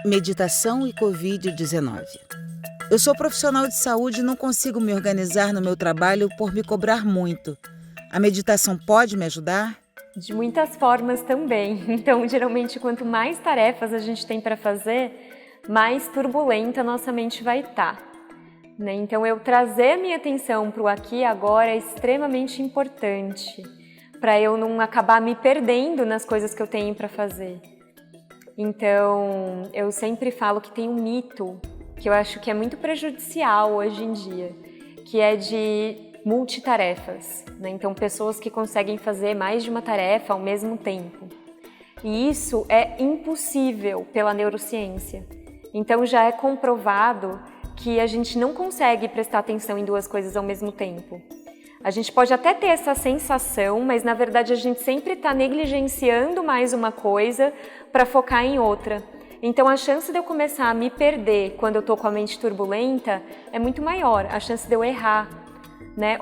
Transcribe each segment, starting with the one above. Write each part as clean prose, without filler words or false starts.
Meditação e Covid-19. Eu sou profissional de saúde e não consigo me organizar no meu trabalho por me cobrar muito. A meditação pode me ajudar? De muitas formas também. Então, geralmente, quanto mais tarefas a gente tem para fazer, mais turbulenta a nossa mente vai estar. Então, eu trazer a minha atenção para o aqui e agora é extremamente importante, para eu não acabar me perdendo nas coisas que eu tenho para fazer. Então, eu sempre falo que tem um mito que eu acho que é muito prejudicial hoje em dia, que é de multitarefas, Então, pessoas que conseguem fazer mais de uma tarefa ao mesmo tempo. E isso é impossível pela neurociência. Então, já é comprovado que a gente não consegue prestar atenção em duas coisas ao mesmo tempo. A gente pode até ter essa sensação, mas na verdade a gente sempre está negligenciando mais uma coisa para focar em outra. Então, a chance de eu começar a me perder quando eu estou com a mente turbulenta é muito maior, a chance de eu errar.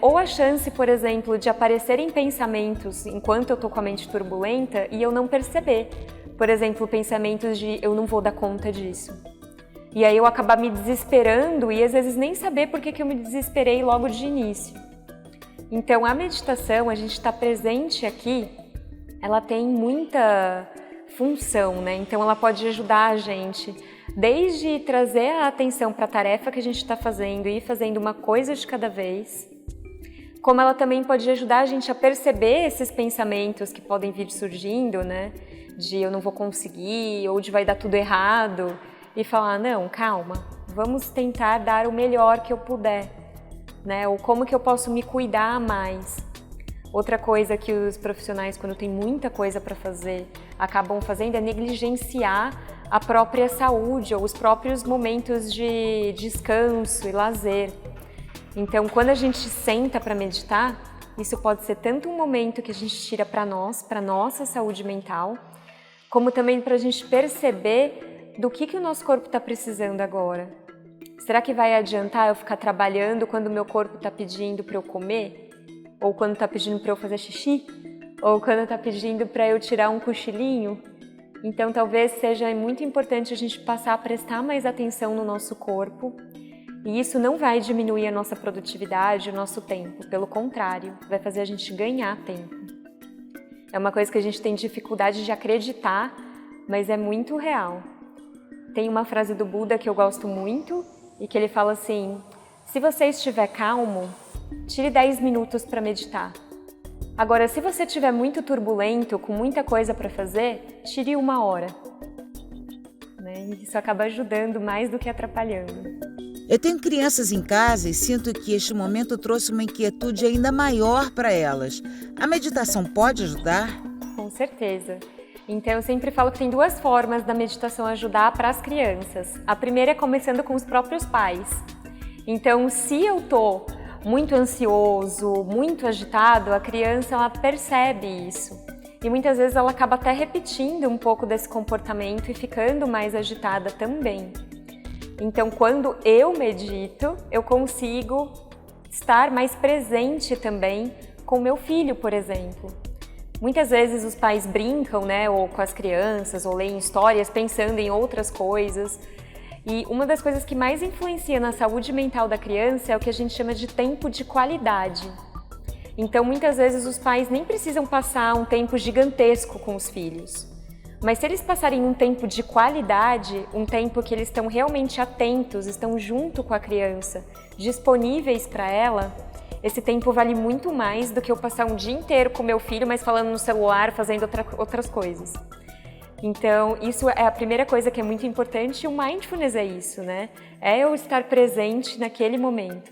Ou a chance, por exemplo, de aparecerem pensamentos enquanto eu estou com a mente turbulenta e eu não perceber. Por exemplo, pensamentos de eu não vou dar conta disso. E aí eu acabar me desesperando e às vezes nem saber por que eu me desesperei logo de início. Então, a meditação, a gente está presente aqui, ela tem muita função, Então, ela pode ajudar a gente desde trazer a atenção para a tarefa que a gente está fazendo e ir fazendo uma coisa de cada vez, como ela também pode ajudar a gente a perceber esses pensamentos que podem vir surgindo, de eu não vou conseguir ou de vai dar tudo errado e falar, não, calma, vamos tentar dar o melhor que eu puder, ou como que eu posso me cuidar mais. Outra coisa que os profissionais, quando tem muita coisa para fazer, acabam fazendo é negligenciar a própria saúde ou os próprios momentos de descanso e lazer. Então, quando a gente senta para meditar, isso pode ser tanto um momento que a gente tira para nós, para nossa saúde mental, como também para a gente perceber do que o nosso corpo está precisando agora. Será que vai adiantar eu ficar trabalhando quando o meu corpo está pedindo para eu comer? Ou quando está pedindo para eu fazer xixi? Ou quando está pedindo para eu tirar um cochilinho? Então, talvez seja muito importante a gente passar a prestar mais atenção no nosso corpo. E isso não vai diminuir a nossa produtividade, o nosso tempo. Pelo contrário, vai fazer a gente ganhar tempo. É uma coisa que a gente tem dificuldade de acreditar, mas é muito real. Tem uma frase do Buda que eu gosto muito e que ele fala assim: se você estiver calmo, tire 10 minutos para meditar. Agora, se você estiver muito turbulento, com muita coisa para fazer, tire 1 hora. Isso acaba ajudando mais do que atrapalhando. Eu tenho crianças em casa e sinto que este momento trouxe uma inquietude ainda maior para elas. A meditação pode ajudar? Com certeza. Então, eu sempre falo que tem 2 formas da meditação ajudar para as crianças. A primeira é começando com os próprios pais. Então, se eu estou muito ansioso, muito agitado, a criança ela percebe isso. E muitas vezes ela acaba até repetindo um pouco desse comportamento e ficando mais agitada também. Então, quando eu medito, eu consigo estar mais presente também com meu filho, por exemplo. Muitas vezes os pais brincam, ou com as crianças, ou leem histórias pensando em outras coisas. E uma das coisas que mais influencia na saúde mental da criança é o que a gente chama de tempo de qualidade. Então, muitas vezes os pais nem precisam passar um tempo gigantesco com os filhos. Mas se eles passarem um tempo de qualidade, um tempo que eles estão realmente atentos, estão junto com a criança, disponíveis para ela, esse tempo vale muito mais do que eu passar um dia inteiro com meu filho, mas falando no celular, fazendo outras coisas. Então, isso é a primeira coisa que é muito importante e o mindfulness é isso, É eu estar presente naquele momento.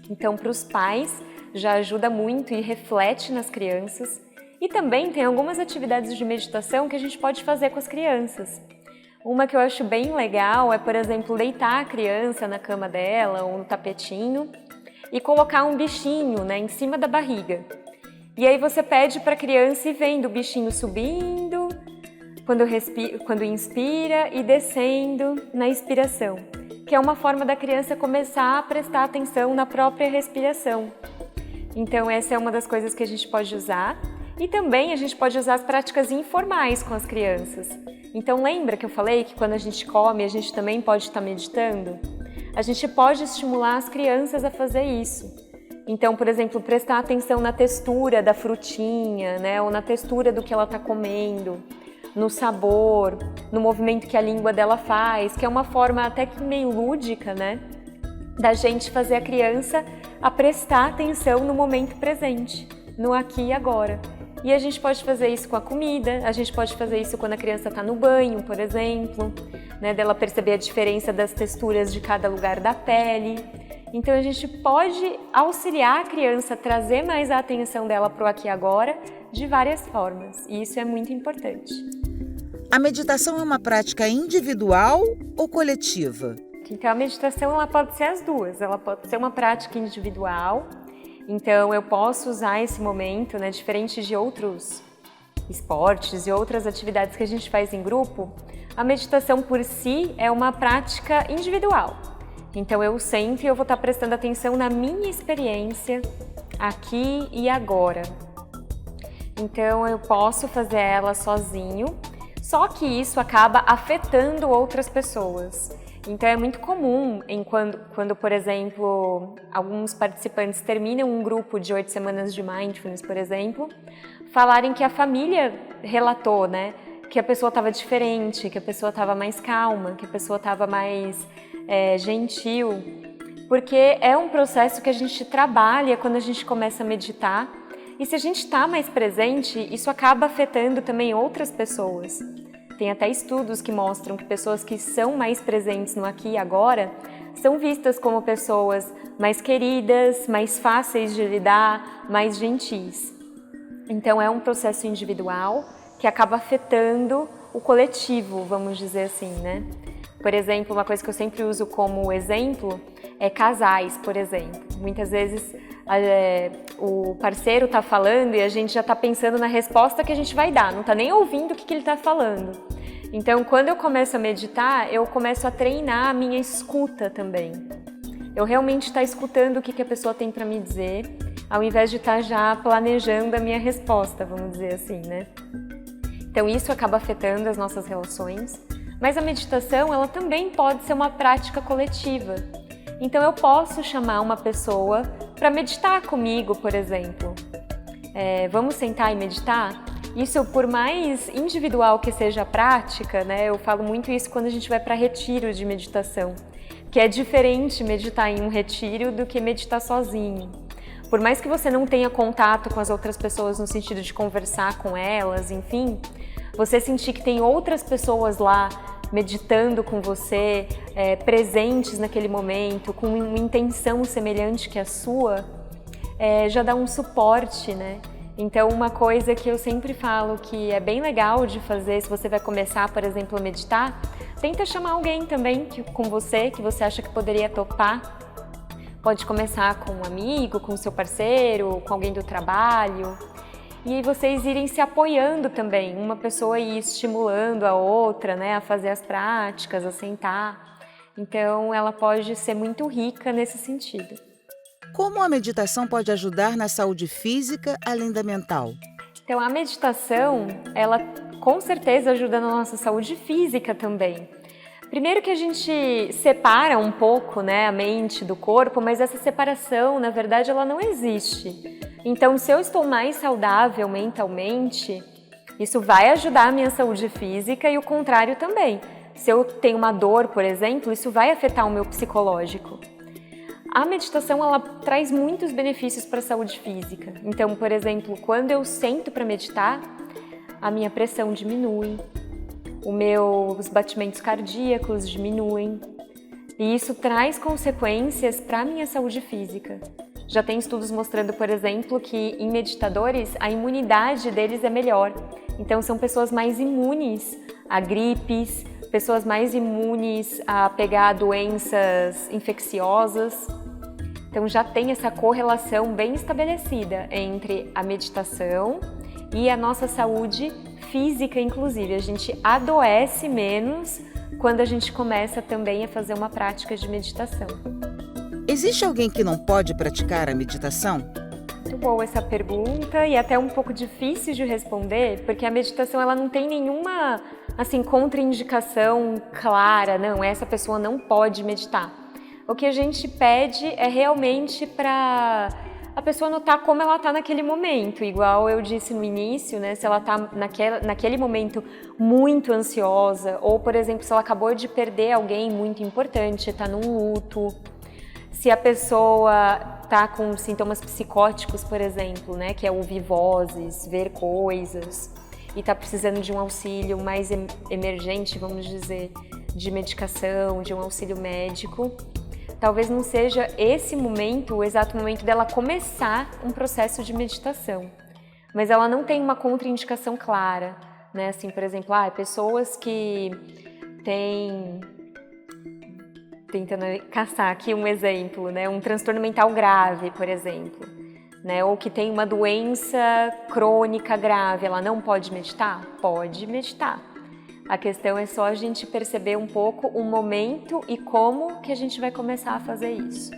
Então, para os pais, já ajuda muito e reflete nas crianças. E também tem algumas atividades de meditação que a gente pode fazer com as crianças. Uma que eu acho bem legal é, por exemplo, deitar a criança na cama dela ou no tapetinho e colocar um bichinho, em cima da barriga. E aí você pede para a criança ir vendo o bichinho subindo, quando inspira e descendo na expiração, que é uma forma da criança começar a prestar atenção na própria respiração. Então essa é uma das coisas que a gente pode usar. E também a gente pode usar as práticas informais com as crianças. Então lembra que eu falei que quando a gente come, a gente também pode estar meditando? A gente pode estimular as crianças a fazer isso. Então, por exemplo, prestar atenção na textura da frutinha, né? Ou na textura do que ela está comendo, no sabor, no movimento que a língua dela faz, que é uma forma até que meio lúdica, né? Da gente fazer a criança a prestar atenção no momento presente, no aqui e agora. E a gente pode fazer isso com a comida, a gente pode fazer isso quando a criança está no banho, por exemplo, né, dela perceber a diferença das texturas de cada lugar da pele. Então a gente pode auxiliar a criança a trazer mais a atenção dela para o aqui e agora de várias formas, e isso é muito importante. A meditação é uma prática individual ou coletiva? Então a meditação ela pode ser as duas, ela pode ser uma prática individual. Então eu posso usar esse momento, né, diferente de outros esportes e outras atividades que a gente faz em grupo, a meditação por si é uma prática individual. Então eu sento e eu vou estar prestando atenção na minha experiência aqui e agora. Então eu posso fazer ela sozinho, só que isso acaba afetando outras pessoas. Então é muito comum quando, por exemplo, alguns participantes terminam um grupo de 8 semanas de Mindfulness, por exemplo, falarem que a família relatou, né, que a pessoa estava diferente, que a pessoa estava mais calma, que a pessoa estava mais gentil, porque é um processo que a gente trabalha quando a gente começa a meditar, e se a gente está mais presente, isso acaba afetando também outras pessoas. Tem até estudos que mostram que pessoas que são mais presentes no aqui e agora são vistas como pessoas mais queridas, mais fáceis de lidar, mais gentis. Então é um processo individual que acaba afetando o coletivo, vamos dizer assim, né? Por exemplo, uma coisa que eu sempre uso como exemplo é casais, por exemplo. Muitas vezes o parceiro está falando e a gente já está pensando na resposta que a gente vai dar, não está nem ouvindo o que ele está falando. Então, quando eu começo a meditar, eu começo a treinar a minha escuta também. Eu realmente estou escutando o que a pessoa tem para me dizer, ao invés de estar já planejando a minha resposta, vamos dizer assim, né? Então, isso acaba afetando as nossas relações. Mas a meditação, ela também pode ser uma prática coletiva. Então eu posso chamar uma pessoa para meditar comigo, por exemplo. Vamos sentar e meditar? Isso, por mais individual que seja a prática, né? Eu falo muito isso quando a gente vai para retiro de meditação, que é diferente meditar em um retiro do que meditar sozinho. Por mais que você não tenha contato com as outras pessoas no sentido de conversar com elas, enfim, você sentir que tem outras pessoas lá meditando com você, presentes naquele momento, com uma intenção semelhante que a sua, já dá um suporte, né? Então, uma coisa que eu sempre falo que é bem legal de fazer, se você vai começar, por exemplo, a meditar, tenta chamar alguém também com você, que você acha que poderia topar. Pode começar com um amigo, com o seu parceiro, com alguém do trabalho. E vocês irem se apoiando também, uma pessoa ir estimulando a outra, né, a fazer as práticas, a sentar. Então, ela pode ser muito rica nesse sentido. Como a meditação pode ajudar na saúde física, além da mental? Então, a meditação, ela com certeza ajuda na nossa saúde física também. Primeiro que a gente separa um pouco, né, a mente do corpo, mas essa separação, na verdade, ela não existe. Então, se eu estou mais saudável mentalmente, isso vai ajudar a minha saúde física e o contrário também. Se eu tenho uma dor, por exemplo, isso vai afetar o meu psicológico. A meditação, ela traz muitos benefícios para a saúde física. Então, por exemplo, quando eu sento para meditar, a minha pressão diminui, os meus batimentos cardíacos diminuem. E isso traz consequências para a minha saúde física. Já tem estudos mostrando, por exemplo, que em meditadores a imunidade deles é melhor. Então são pessoas mais imunes a gripes, pessoas mais imunes a pegar doenças infecciosas. Então já tem essa correlação bem estabelecida entre a meditação e a nossa saúde física, inclusive. A gente adoece menos quando a gente começa também a fazer uma prática de meditação. Existe alguém que não pode praticar a meditação? Muito boa essa pergunta e até um pouco difícil de responder, porque a meditação ela não tem nenhuma assim contraindicação clara, não, essa pessoa não pode meditar. O que a gente pede é realmente para a pessoa notar como ela está naquele momento, igual eu disse no início, né? Se ela está naquele momento muito ansiosa, ou, por exemplo, se ela acabou de perder alguém muito importante, está num luto, se a pessoa está com sintomas psicóticos, por exemplo, né? Que é ouvir vozes, ver coisas, e está precisando de um auxílio mais emergente, vamos dizer, de medicação, de um auxílio médico. Talvez não seja esse momento, o exato momento dela começar um processo de meditação, mas ela não tem uma contraindicação clara, né? Assim, por exemplo, pessoas que têm, tentando caçar aqui um exemplo, né? Um transtorno mental grave, por exemplo, né? Ou que tem uma doença crônica grave, ela não pode meditar? Pode meditar. A questão é só a gente perceber um pouco o momento e como que a gente vai começar a fazer isso.